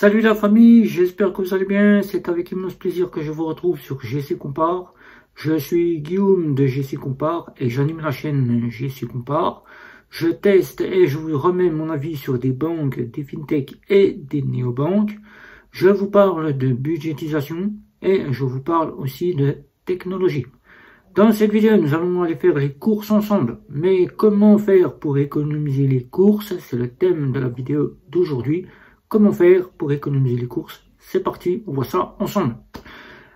Salut la famille, j'espère que vous allez bien. C'est avec immense plaisir que je vous retrouve sur GC Compare. Je suis Guillaume de GC Compare et j'anime la chaîne GC Compare. Je teste et je vous remets mon avis sur des banques, des fintech et des néobanques. Je vous parle de budgétisation et je vous parle aussi de technologie. Dans cette vidéo, nous allons aller faire les courses ensemble. Mais comment faire pour économiser les courses? C'est le thème de la vidéo d'aujourd'hui. Comment faire pour économiser les courses? C'est parti, on voit ça ensemble.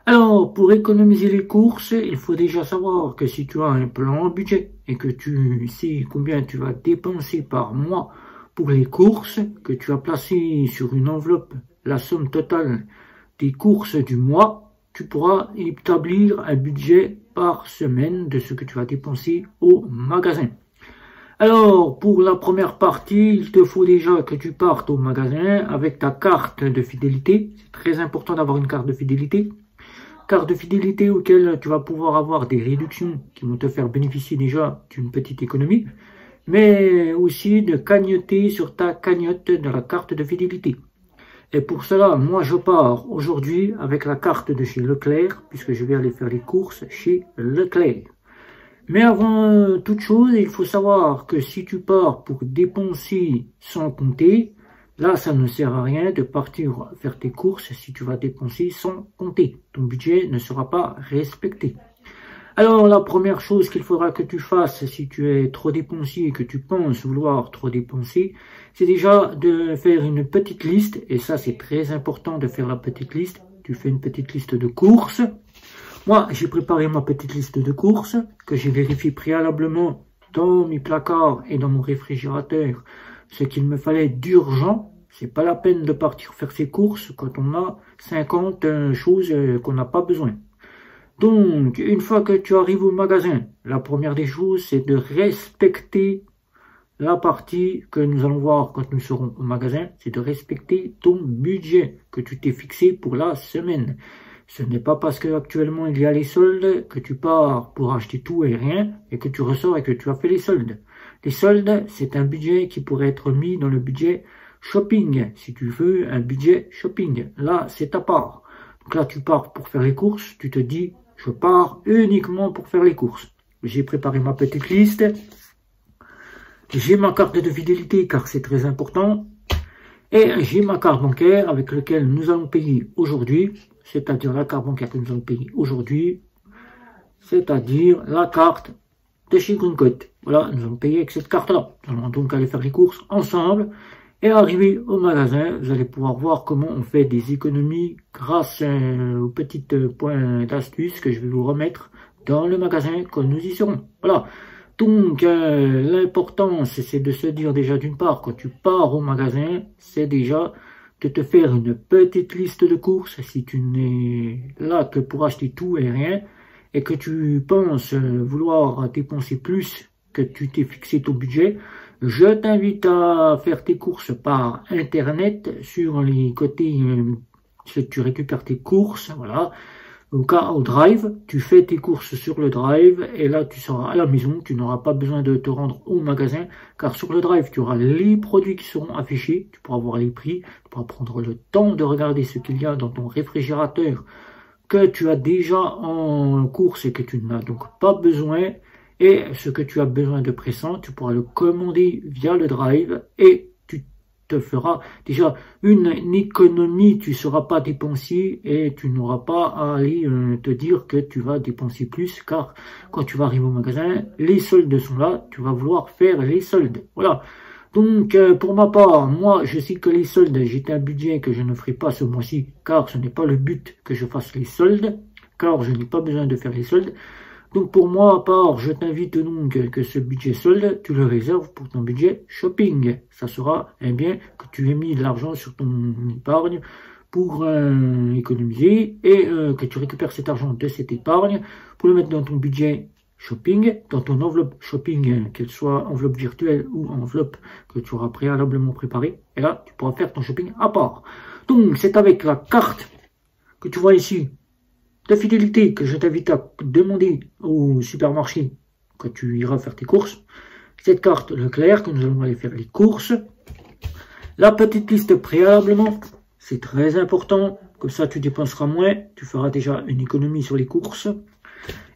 Alors, pour économiser les courses, il faut déjà savoir que si tu as un plan budget et que tu sais combien tu vas dépenser par mois pour les courses, que tu as placé sur une enveloppe la somme totale des courses du mois, tu pourras établir un budget par semaine de ce que tu vas dépenser au magasin. Alors, pour la première partie, il te faut déjà que tu partes au magasin avec ta carte de fidélité. C'est très important d'avoir une carte de fidélité. Carte de fidélité auquel tu vas pouvoir avoir des réductions qui vont te faire bénéficier déjà d'une petite économie, mais aussi de cagnotter sur ta cagnotte de la carte de fidélité. Et pour cela, moi je pars aujourd'hui avec la carte de chez Leclerc, puisque je vais aller faire les courses chez Leclerc. Mais avant toute chose, il faut savoir que si tu pars pour dépenser sans compter, là ça ne sert à rien de partir faire tes courses si tu vas dépenser sans compter. Ton budget ne sera pas respecté. Alors la première chose qu'il faudra que tu fasses si tu es trop dépensier et que tu penses vouloir trop dépenser, c'est déjà de faire une petite liste, et ça c'est très important de faire la petite liste. Tu fais une petite liste de courses. Moi, j'ai préparé ma petite liste de courses que j'ai vérifié préalablement dans mes placards et dans mon réfrigérateur ce qu'il me fallait d'urgent. C'est pas la peine de partir faire ses courses quand on a 50 choses qu'on n'a pas besoin. Donc, une fois que tu arrives au magasin, la première des choses, c'est de respecter la partie que nous allons voir quand nous serons au magasin. C'est de respecter ton budget que tu t'es fixé pour la semaine. Ce n'est pas parce que actuellement il y a les soldes que tu pars pour acheter tout et rien et que tu ressors et que tu as fait les soldes. Les soldes, c'est un budget qui pourrait être mis dans le budget shopping. Si tu veux un budget shopping, là c'est à part. Donc là tu pars pour faire les courses, tu te dis je pars uniquement pour faire les courses. J'ai préparé ma petite liste. J'ai ma carte de fidélité car c'est très important. Et j'ai ma carte bancaire avec laquelle nous allons payer aujourd'hui. C'est-à-dire la carte bancaire que nous allons payer aujourd'hui, c'est-à-dire la carte de chez Greencoat. Voilà, nous allons payer avec cette carte-là. Nous allons donc aller faire les courses ensemble et arriver au magasin. Vous allez pouvoir voir comment on fait des économies grâce aux petits points d'astuce que je vais vous remettre dans le magasin quand nous y serons. Voilà. Donc, l'important, c'est de se dire déjà d'une part, quand tu pars au magasin, c'est déjà de te faire une petite liste de courses si tu n'es là que pour acheter tout et rien et que tu penses vouloir dépenser plus que tu t'es fixé ton budget. Je t'invite à faire tes courses par internet sur les côtés que tu récupères tes courses, voilà. Au drive, tu fais tes courses sur le drive et là tu seras à la maison, tu n'auras pas besoin de te rendre au magasin car sur le drive tu auras les produits qui seront affichés, tu pourras voir les prix, tu pourras prendre le temps de regarder ce qu'il y a dans ton réfrigérateur que tu as déjà en course et que tu n'as donc pas besoin, et ce que tu as besoin de pressant, tu pourras le commander via le drive et tu te feras déjà une économie, tu ne seras pas dépensier et tu n'auras pas à aller te dire que tu vas dépenser plus car quand tu vas arriver au magasin, les soldes sont là, tu vas vouloir faire les soldes. Voilà. Donc pour ma part, moi je sais que les soldes, j'ai un budget que je ne ferai pas ce mois-ci car ce n'est pas le but que je fasse les soldes, car je n'ai pas besoin de faire les soldes. Donc pour moi, à part, je t'invite donc que ce budget solde, tu le réserves pour ton budget shopping. Ça sera un bien que tu aies mis de l'argent sur ton épargne pour économiser et que tu récupères cet argent de cette épargne pour le mettre dans ton budget shopping, dans ton enveloppe shopping, qu'elle soit enveloppe virtuelle ou enveloppe que tu auras préalablement préparée. Et là, tu pourras faire ton shopping à part. Donc c'est avec la carte que tu vois ici de fidélité que je t'invite à demander au supermarché quand tu iras faire tes courses. Cette carte Leclerc que nous allons aller faire les courses. La petite liste préalablement, c'est très important. Comme ça, tu dépenseras moins, tu feras déjà une économie sur les courses.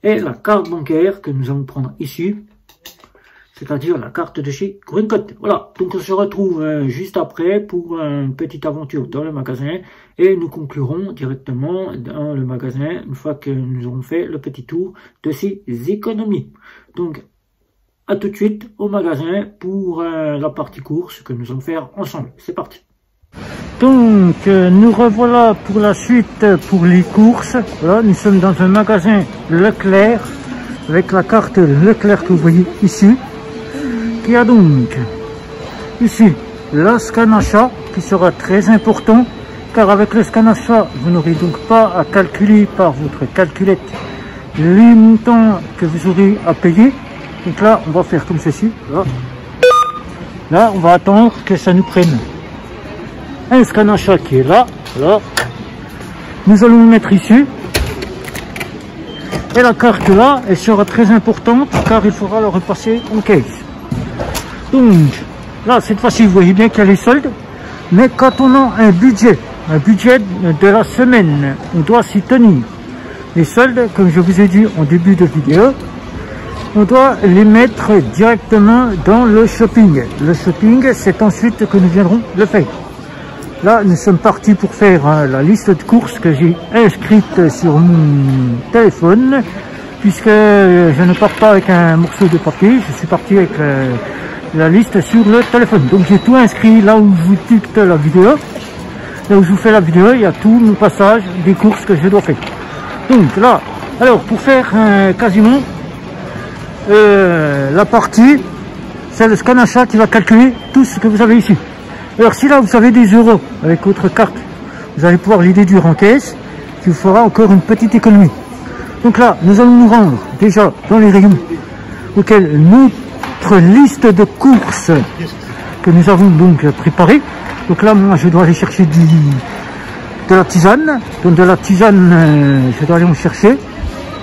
Et la carte bancaire que nous allons prendre ici, c'est-à-dire la carte de chez Greencode. Voilà, donc on se retrouve juste après pour une petite aventure dans le magasin et nous conclurons directement dans le magasin une fois que nous aurons fait le petit tour de ces économies. Donc, à tout de suite au magasin pour la partie course que nous allons faire ensemble. C'est parti. Donc, nous revoilà pour la suite pour les courses. Voilà, nous sommes dans un magasin Leclerc avec la carte Leclerc que vous voyez ici. Il y a donc ici le scan achat qui sera très important car avec le scan achat vous n'aurez donc pas à calculer par votre calculette les montants que vous aurez à payer. Donc là on va faire comme ceci. Là on va attendre que ça nous prenne un scan achat qui est là. Voilà. Nous allons le mettre ici. Et la carte là elle sera très importante car il faudra la repasser en caisse. Donc, là, cette fois-ci, vous voyez bien qu'il y a les soldes. Mais quand on a un budget de la semaine, on doit s'y tenir. Les soldes, comme je vous ai dit en début de vidéo, on doit les mettre directement dans le shopping. Le shopping, c'est ensuite que nous viendrons le faire. Là, nous sommes partis pour faire la liste de courses que j'ai inscrite sur mon téléphone. Puisque je ne pars pas avec un morceau de papier, je suis parti avec la liste sur le téléphone. Donc j'ai tout inscrit là où je vous dicte la vidéo. Là où je vous fais la vidéo, il y a tout mon passage des courses que je dois faire. Donc là, alors pour faire quasiment la partie, c'est le scan achat qui va calculer tout ce que vous avez ici. Alors si là vous avez des euros avec votre carte, vous allez pouvoir les déduire en caisse, qui vous fera encore une petite économie. Donc là, nous allons nous rendre déjà dans les rayons auxquels notre liste de courses que nous avons donc préparée. Donc là, moi, je dois aller chercher de la tisane. Donc de la tisane, je dois aller en chercher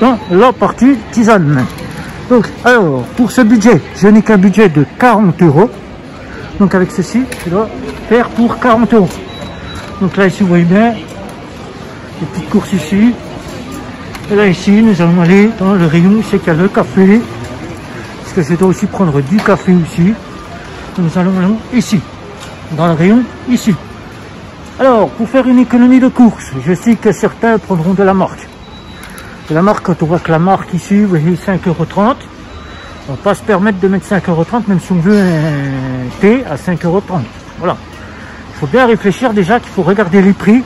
dans la partie tisane. Donc, alors, pour ce budget, je n'ai qu'un budget de 40 €. Donc avec ceci, je dois faire pour 40 €. Donc là, ici, vous voyez bien, les petites courses ici. Et là ici, nous allons aller dans le rayon, c'est qu'il y a le café. Parce que je dois aussi prendre du café aussi. Nous allons ici, dans le rayon ici. Alors, pour faire une économie de course, je sais que certains prendront de la marque. De la marque, quand on voit que la marque ici, vous voyez, 5,30 €. On ne va pas se permettre de mettre 5,30 € même si on veut un thé à 5,30 €. Voilà. Il faut bien réfléchir déjà qu'il faut regarder les prix,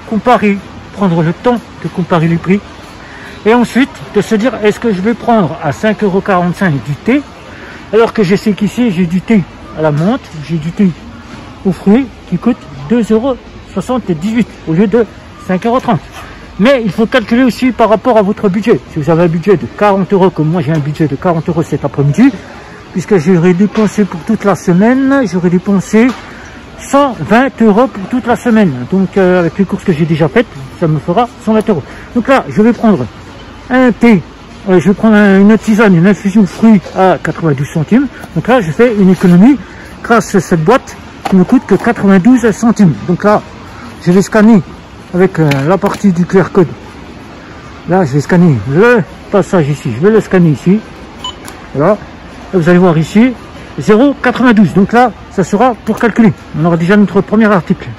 comparer, prendre le temps de comparer les prix. Et ensuite, de se dire, est-ce que je vais prendre à 5,45 € du thé, alors que je sais qu'ici, j'ai du thé à la menthe, j'ai du thé aux fruits qui coûte 2,78 € au lieu de 5,30 €. Mais il faut calculer aussi par rapport à votre budget. Si vous avez un budget de 40 €, comme moi j'ai un budget de 40 € cet après-midi, puisque j'aurais dépensé pour toute la semaine, j'aurais dépensé 120 € pour toute la semaine. Donc avec les courses que j'ai déjà faites, ça me fera 120 €. Donc là, je vais prendre un thé, je vais prendre une tisane, une infusion de fruits à 92 centimes. Donc là, je fais une économie grâce à cette boîte qui ne coûte que 92 centimes. Donc là, je vais scanner avec la partie du QR code. Là, je vais scanner le passage ici. Je vais le scanner ici. Voilà. Et vous allez voir ici, 0,92. Donc là, ça sera pour calculer. On aura déjà notre premier article.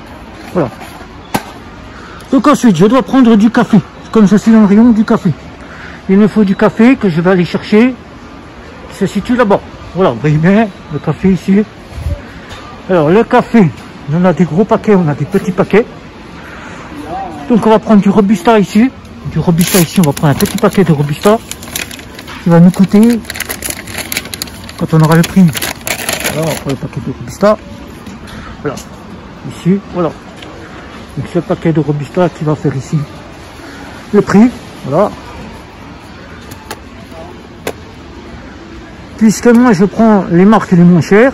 Voilà. Donc ensuite, je dois prendre du café. Comme ceci dans le rayon du café. Il me faut du café que je vais aller chercher. Qui se situe là-bas. Voilà, vous voyez bien le café ici. Alors le café, on a des gros paquets, on a des petits paquets. Donc on va prendre du Robusta ici. Du Robusta ici, on va prendre un petit paquet de Robusta. Qui va nous coûter, quand on aura le prix, voilà, on prend le paquet de Robusta. Voilà. Ici, voilà. Donc ce paquet de Robusta qui va faire ici le prix. Voilà. Puisque moi je prends les marques les moins chères,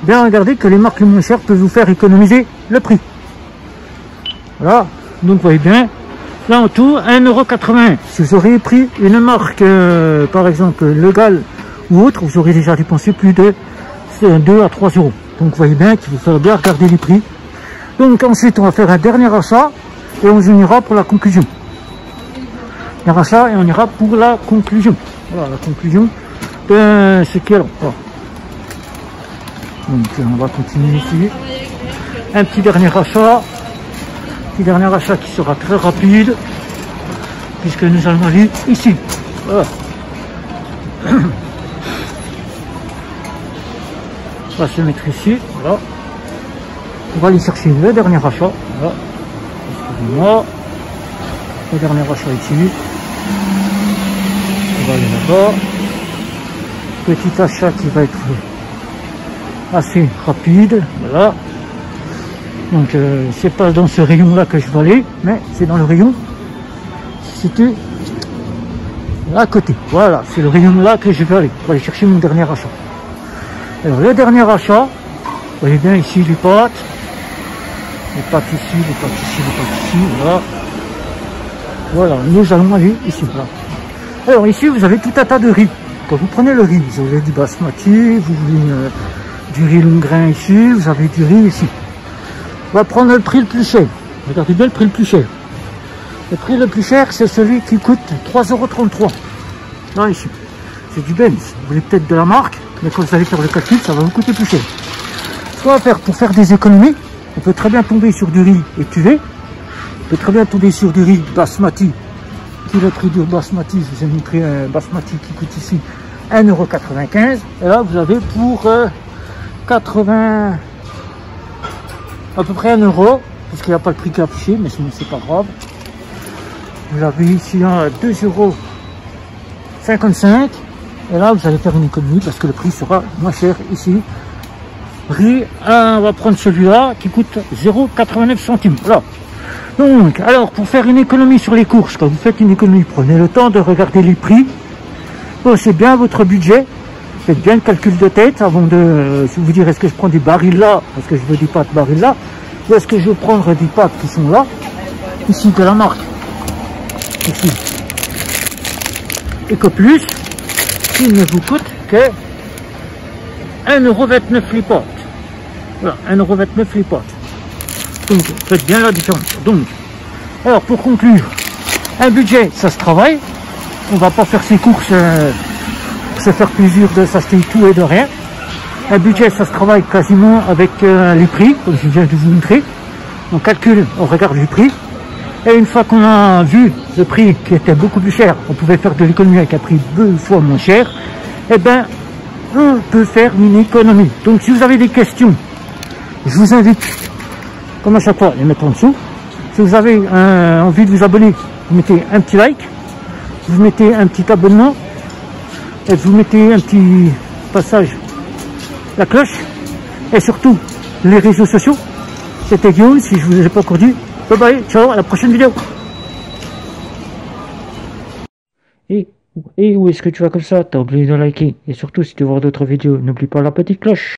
bien regardez que les marques les moins chères peuvent vous faire économiser le prix. Voilà, donc vous voyez bien, là en tout 1,80 €. Si vous auriez pris une marque, par exemple Legal ou autre, vous aurez déjà dépensé plus de 2 à 3 €. Donc vous voyez bien qu'il faut faire bien regarder les prix Donc ensuite, on va faire un dernier achat et on ira pour la conclusion. Dernier achat et on ira pour la conclusion. Voilà, la conclusion de ce qui est là. Voilà. Donc on va continuer ici. Un petit dernier achat. Petit dernier achat qui sera très rapide. Puisque nous allons aller ici. Voilà. On va se mettre ici. Voilà. On va aller chercher le dernier achat. Voilà. Excusez-moi. Le dernier achat ici. On va aller là-bas. Petit achat qui va être assez rapide. Voilà. Donc c'est pas dans ce rayon là que je vais aller, mais c'est dans le rayon situé à côté. Voilà, c'est le rayon là que je vais aller. On va aller chercher mon dernier achat. Alors le dernier achat, vous voyez bien ici les pâtes ici, les pâtes ici, voilà. Voilà, nous allons aller ici. Voilà. Alors ici vous avez tout un tas de riz. Quand vous prenez le riz, vous avez du basmati, vous voulez du riz long grain ici, vous avez du riz ici. On va prendre le prix le plus cher. Regardez bien le prix le plus cher. Le prix le plus cher, c'est celui qui coûte 3,33 €. Là, ici. C'est du Benz. Vous voulez peut-être de la marque, mais quand vous allez faire le calcul, ça va vous coûter plus cher. Ce qu'on va faire pour faire des économies, on peut très bien tomber sur du riz étuvé. On peut très bien tomber sur du riz basmati. Qui est le prix du basmati? Je vous ai montré un basmati qui coûte ici 1,95 €. Et là, vous avez pour 80... à peu près 1 €, parce qu'il n'y a pas le prix qui est affiché, mais sinon c'est pas grave. Vous avez ici un 2,55 €, et là vous allez faire une économie parce que le prix sera moins cher ici. Riz, on va prendre celui-là qui coûte 0,89 centimes. Voilà. Donc, alors pour faire une économie sur les courses, quand vous faites une économie, prenez le temps de regarder les prix, pensez bien votre budget. Faites bien le calcul de tête avant de vous dire est-ce que je prends des barils là, parce que je veux des pâtes barils là, ou est-ce que je veux prendre des pâtes qui sont là, ici de la marque, ici. Et que plus, il ne vous coûte que 1,29 € les pâtes. Voilà, 1,29 € les pâtes. Donc, faites bien la différence. Donc, alors pour conclure, un budget, ça se travaille. On va pas faire ses courses... se faire plaisir de s'acheter tout et de rien. Un budget, ça se travaille quasiment avec les prix, comme je viens de vous montrer. On calcule, on regarde les prix. Et une fois qu'on a vu le prix qui était beaucoup plus cher, on pouvait faire de l'économie avec un prix 2 fois moins cher, eh bien, on peut faire une économie. Donc, si vous avez des questions, je vous invite, comme à chaque fois, les mettre en dessous. Si vous avez envie de vous abonner, vous mettez un petit like, vous mettez un petit abonnement, et vous mettez un petit passage, la cloche, et surtout les réseaux sociaux. C'était Guillaume, si je vous ai pas encore dit. Bye bye, ciao, à la prochaine vidéo. Et où est-ce que tu vas comme ça? T'as oublié de liker. Et surtout, si tu veux voir d'autres vidéos, n'oublie pas la petite cloche.